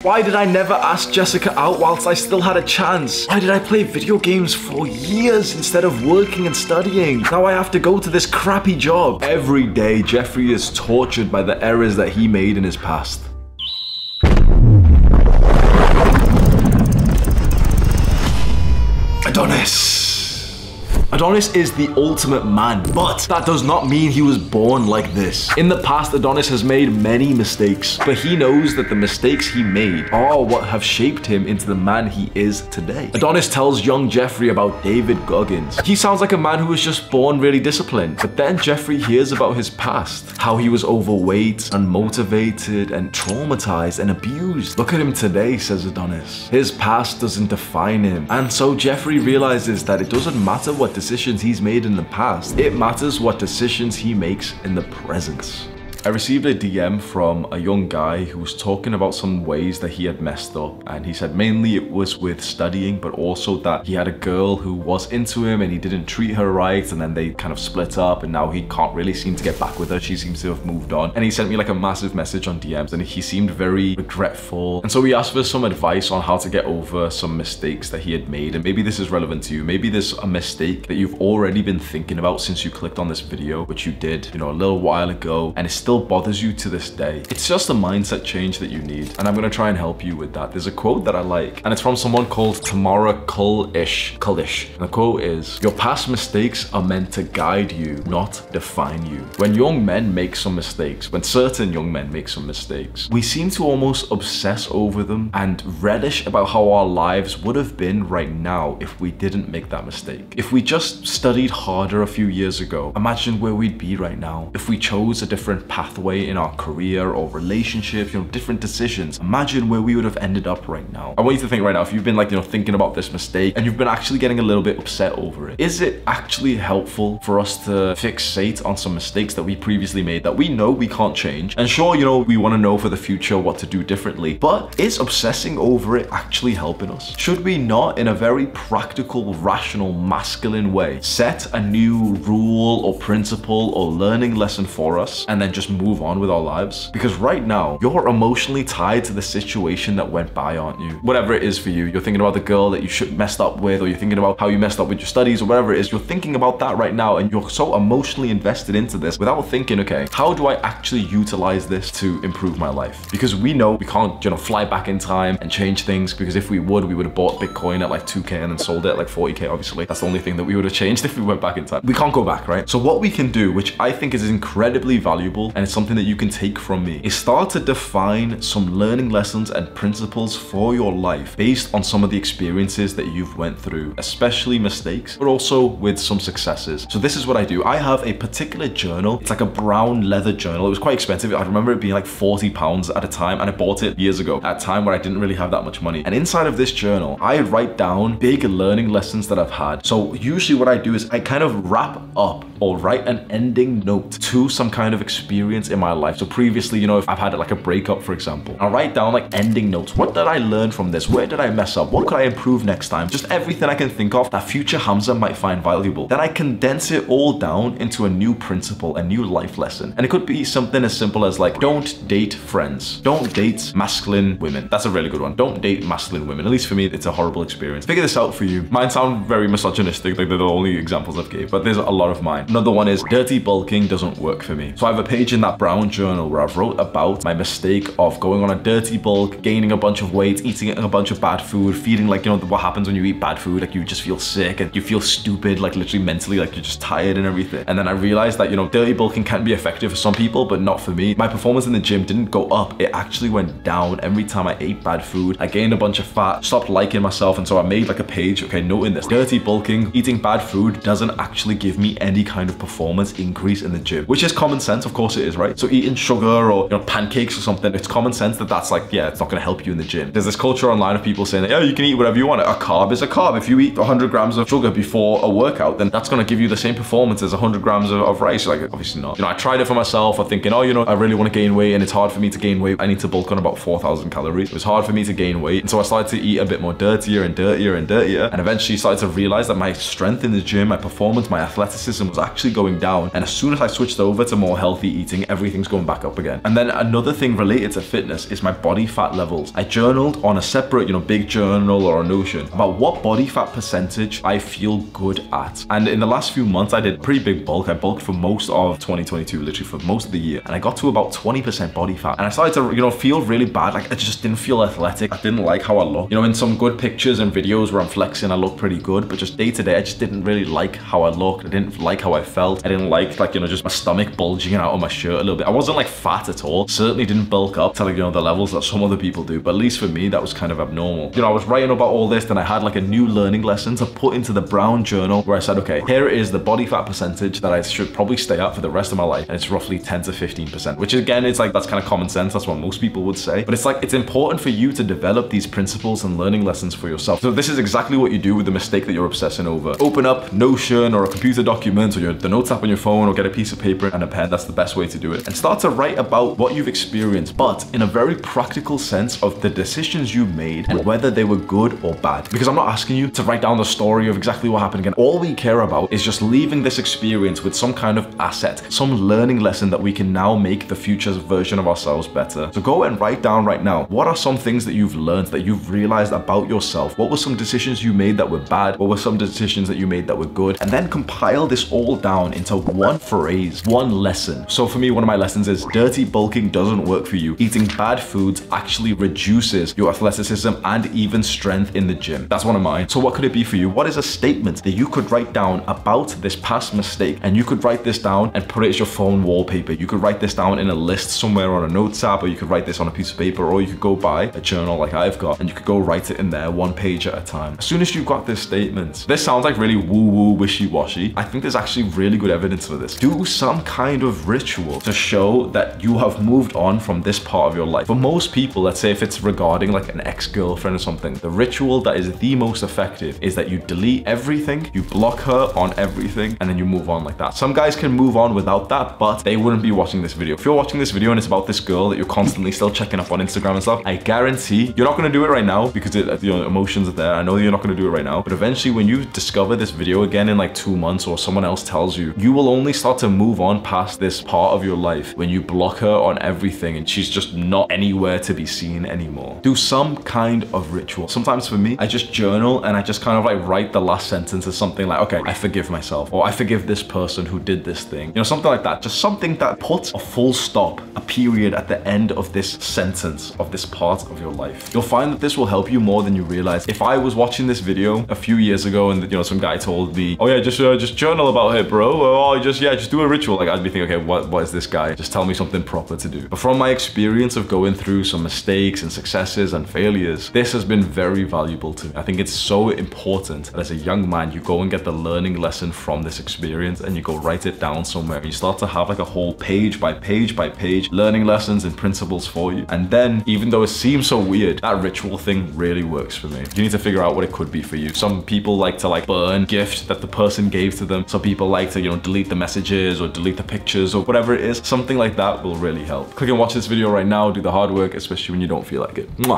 Why did I never ask Jessica out whilst I still had a chance? Why did I play video games for years instead of working and studying? Now I have to go to this crappy job. Every day, Jeffrey is tortured by the errors that he made in his past. Adonis is the ultimate man, but that does not mean he was born like this. In the past, Adonis has made many mistakes, but he knows that the mistakes he made are what have shaped him into the man he is today. Adonis tells young Jeffrey about David Goggins. He sounds like a man who was just born really disciplined, but then Jeffrey hears about his past, how he was overweight, unmotivated, and traumatized and abused. Look at him today, says Adonis. His past doesn't define him, and so Jeffrey realizes that it doesn't matter what decisions he's made in the past. It matters what decisions he makes in the present. I received a DM from a young guy who was talking about some ways that he had messed up, and he said mainly it was with studying, but also that he had a girl who was into him and he didn't treat her right, and then they kind of split up and now he can't really seem to get back with her. She seems to have moved on, and he sent me like a massive message on DMs and he seemed very regretful, and so we asked for some advice on how to get over some mistakes that he had made. And maybe this is relevant to you. Maybe there's a mistake that you've already been thinking about since you clicked on this video, which you did, you know, a little while ago, and it still bothers you to this day. It's just a mindset change that you need, and I'm gonna try and help you with that. There's a quote that I like, and it's from someone called Tamara Kuldish. And the quote is, "Your past mistakes are meant to guide you, not define you." When young men make some mistakes, when certain young men make some mistakes, we seem to almost obsess over them and relish about how our lives would have been right now if we didn't make that mistake. If we just studied harder a few years ago, imagine where we'd be right now. If we chose a different pathway in our career or relationships, you know, different decisions, imagine where we would have ended up right now. I want you to think right now, if you've been like, you know, thinking about this mistake and you've been actually getting a little bit upset over it, is it actually helpful for us to fixate on some mistakes that we previously made that we know we can't change? And sure, you know, we want to know for the future what to do differently, but is obsessing over it actually helping us? Should we not, in a very practical, rational, masculine way, set a new rule or principle or learning lesson for us and then just move on with our lives? Because right now, you're emotionally tied to the situation that went by, aren't you? Whatever it is for you, you're thinking about the girl that you messed up with, or you're thinking about how you messed up with your studies, or whatever it is, you're thinking about that right now, and you're so emotionally invested into this without thinking, okay, how do I actually utilize this to improve my life? Because we know we can't, you know, fly back in time and change things, because if we would have bought Bitcoin at like 2K and then sold it at like 40K, obviously. That's the only thing that we would have changed if we went back in time. We can't go back, right? So what we can do, which I think is incredibly valuable, and it's something that you can take from me, is start to define some learning lessons and principles for your life based on some of the experiences that you've went through, especially mistakes, but also with some successes. So this is what I do. I have a particular journal. It's like a brown leather journal. It was quite expensive. I remember it being like £40 at a time, and I bought it years ago at a time where I didn't really have that much money. And inside of this journal, I write down big learning lessons that I've had. So usually what I do is I kind of wrap up or write an ending note to some kind of experience in my life. So previously, you know, if I've had like a breakup, for example, I'll write down like ending notes. What did I learn from this? Where did I mess up? What could I improve next time? Just everything I can think of that future Hamza might find valuable. Then I condense it all down into a new principle, a new life lesson. And it could be something as simple as like, don't date friends. Don't date masculine women. That's a really good one. Don't date masculine women. At least for me, it's a horrible experience. Figure this out for you. Mine sound very misogynistic, like they're the only examples I've gave, but there's a lot of mine. Another one is dirty bulking doesn't work for me. So I have a page in that brown journal where I've wrote about my mistake of going on a dirty bulk, gaining a bunch of weight, eating a bunch of bad food, feeling like, you know, what happens when you eat bad food, like you just feel sick and you feel stupid, like literally mentally, like you're just tired and everything. And then I realized that, you know, dirty bulking can be effective for some people, but not for me. My performance in the gym didn't go up. It actually went down every time I ate bad food. I gained a bunch of fat, stopped liking myself. And so I made like a page, okay, noting this. Dirty bulking, eating bad food doesn't actually give me any kind of performance increase in the gym, which is common sense. Of course it is, right? So eating sugar or, you know, pancakes or something, it's common sense that that's like, yeah, it's not going to help you in the gym. There's this culture online of people saying that, yeah, you can eat whatever you want. A carb is a carb. If you eat 100 grams of sugar before a workout, then that's going to give you the same performance as 100 grams of rice. Like, obviously not. You know, I tried it for myself. I'm thinking, oh, you know, I really want to gain weight and it's hard for me to gain weight. I need to bulk on about 4,000 calories. It was hard for me to gain weight. And so I started to eat a bit more dirtier and dirtier and dirtier. And eventually started to realize that my strength in the gym, my performance, my athleticism was actually going down. And as soon as I switched over to more healthy eating, decreasing, everything's going back up again. And then another thing related to fitness is my body fat levels. I journaled on a separate, big journal or a Notion about what body fat percentage I feel good at. And in the last few months, I did pretty big bulk. I bulked for most of 2022, literally for most of the year. And I got to about 20% body fat. And I started to, feel really bad. Like, I just didn't feel athletic. I didn't like how I looked. In some good pictures and videos where I'm flexing, I look pretty good. But just day to day, I just didn't really like how I looked. I didn't like how I felt. I didn't like, just my stomach bulging out of my shirt a little bit. I wasn't like fat at all. Certainly didn't bulk up to the levels that some other people do. But at least for me, that was kind of abnormal. I was writing about all this, then I had like a new learning lesson to put into the brown journal where I said, okay, here is the body fat percentage that I should probably stay at for the rest of my life. And it's roughly 10 to 15%, which again, it's like, that's kind of common sense. That's what most people would say. But it's like, it's important for you to develop these principles and learning lessons for yourself. So this is exactly what you do with the mistake that you're obsessing over. Open up Notion or a computer document or the notes app on your phone, or get a piece of paper and a pen. That's the best way to do it. And start to write about what you've experienced, but in a very practical sense of the decisions you made and whether they were good or bad. Because I'm not asking you to write down the story of exactly what happened again. All we care about is just leaving this experience with some kind of asset, some learning lesson that we can now make the future version of ourselves better. So go and write down right now, what are some things that you've learned, that you've realized about yourself? What were some decisions you made that were bad? What were some decisions that you made that were good? And then compile this all down into one phrase, one lesson. So for me, one of my lessons is dirty bulking doesn't work for you. Eating bad foods actually reduces your athleticism and even strength in the gym. That's one of mine. So what could it be for you? What is a statement that you could write down about this past mistake? And you could write this down and put it as your phone wallpaper. You could write this down in a list somewhere on a notes app, or you could write this on a piece of paper, or you could go buy a journal like I've got, and you could go write it in there, one page at a time. As soon as you've got this statement, this sounds like really woo-woo, wishy-washy. I think there's actually really good evidence for this. Do some kind of ritual to show that you have moved on from this part of your life. For most people, let's say if it's regarding like an ex-girlfriend or something, the ritual that is the most effective is that you delete everything, you block her on everything, and then you move on like that. Some guys can move on without that, but they wouldn't be watching this video. If you're watching this video and it's about this girl that you're constantly still checking up on Instagram and stuff, I guarantee you're not going to do it right now because emotions are there. I know you're not going to do it right now, but eventually when you discover this video again in like 2 months, or someone else tells you, you will only start to move on past this part of your life when you block her on everything and she's just not anywhere to be seen anymore. Do some kind of ritual. Sometimes for me, I just journal and I just kind of like write the last sentence as something like, okay, I forgive myself, or I forgive this person who did this thing. Something like that. Just something that puts a full stop, a period at the end of this sentence, of this part of your life. You'll find that this will help you more than you realize. If I was watching this video a few years ago and some guy told me, oh yeah, just journal about it, bro, or just do a ritual, like I'd be thinking, okay, what is this guy? Just tell me something proper to do. But from my experience of going through some mistakes and successes and failures, this has been very valuable to me. I think it's so important that as a young man, you go and get the learning lesson from this experience and you go write it down somewhere. You start to have like a whole page by page by page learning lessons and principles for you. And then, even though it seems so weird, that ritual thing really works for me. You need to figure out what it could be for you. Some people like to burn gift that the person gave to them. Some people like to, delete the messages or delete the pictures or whatever it is. Something like that will really help. Click and watch this video right now. Do the hard work, especially when you don't feel like it. Mwah.